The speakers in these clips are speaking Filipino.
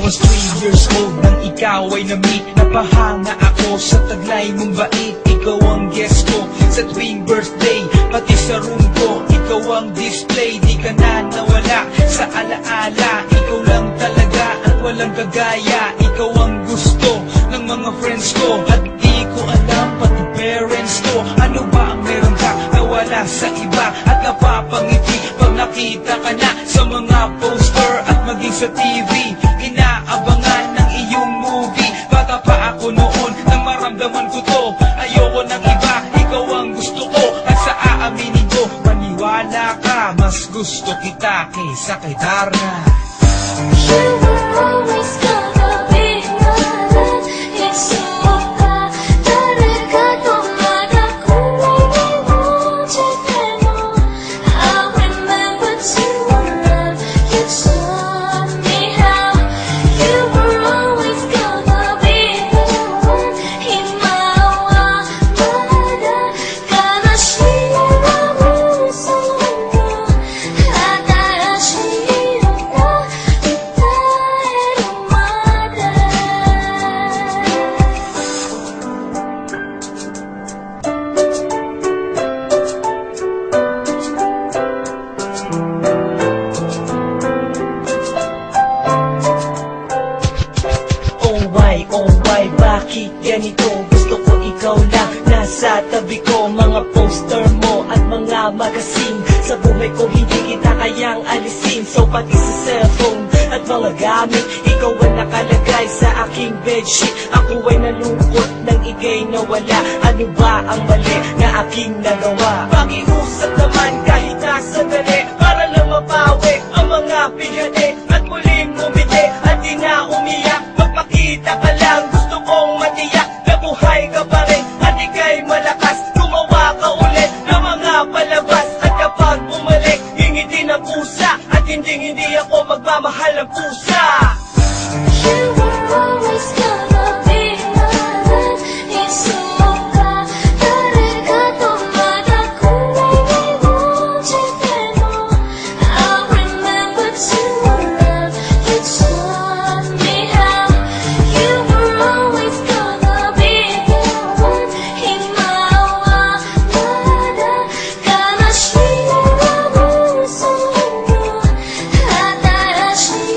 was 3 years old nang ikaw ay na-meet. Napahanga ako sa taglay mong bait. Ikaw ang guest ko sa tuwing birthday, pati sa room ko ikaw ang display. Di ka na nawala sa alaala. Ikaw lang talaga at walang kagaya. Ikaw ang gusto ng mga friends ko, at di ko alam pati parents ko. Ano ba ang meron ka na wala sa iba, at napapangiti pag nakita ka na sa mga poster at maging sa TV. Inaabangan ng iyong movie. Bata pa ako noon nang maramdaman ko to. Ayoko ng iba, ikaw ang gusto ko. At sa aaminin ko, maniwala ka, mas gusto kita kaysa kay Darna. You were always gonna be mine. 익숙한 다르가도 마다고 언제나 I remember to love you taught me how. You were always gonna be the one. 희망마다 가나시라고 소원도 아다시였다. Oh why, bakit ganito? Gusto ko ikaw lang nasa tabi ko. Mga poster mo at mga magazine, sa buhay ko hindi kita kayang alisin. So pati sa cellphone at mga gamit, ikaw ang nakalagay sa aking bedsheet. Ako ay nalungkot nang ika'y nawala. Ano ba ang mali na aking nagawa? Pakiusap naman kahit nasa dali, para lang mapawi ang mga pinhali. At muling umiti at di na umiyak. Magpakita ka lang, gusto kong matiyak na buhay ka pa rin at ika'y malakas. Gumawa ka ulit ng mga palabas, at kapag bumalik, hingiti ng pusa. At hindi ako magmamahal ng pusa. You were always gonna be mine. 익숙한 다르가도 마다고 언제나 I remember to love you taught me how. You were always gonna be the one. 희망마다 가나시라고 소원도 아다시였다.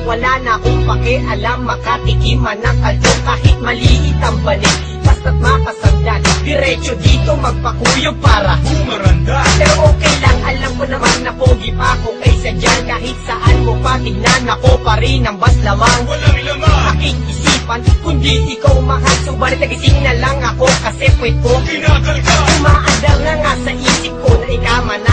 wala na akong pakialam. Makatikiman ng kaldo kahit maliit ang banig, basta't makasagdan, diretso dito magpakuyog para Bumaranda. pero okay lang, alam ko naman na pogi pa ako kaysa dyan. Kahit saan mo patignan, ako pa rin ang baslamang Walang laman, aking isipan, kundi ikaw mahal. Subalit nagising na lang ako kasi puwet ko kinakalkal. umaandar na nga sa isip ko na ikaw man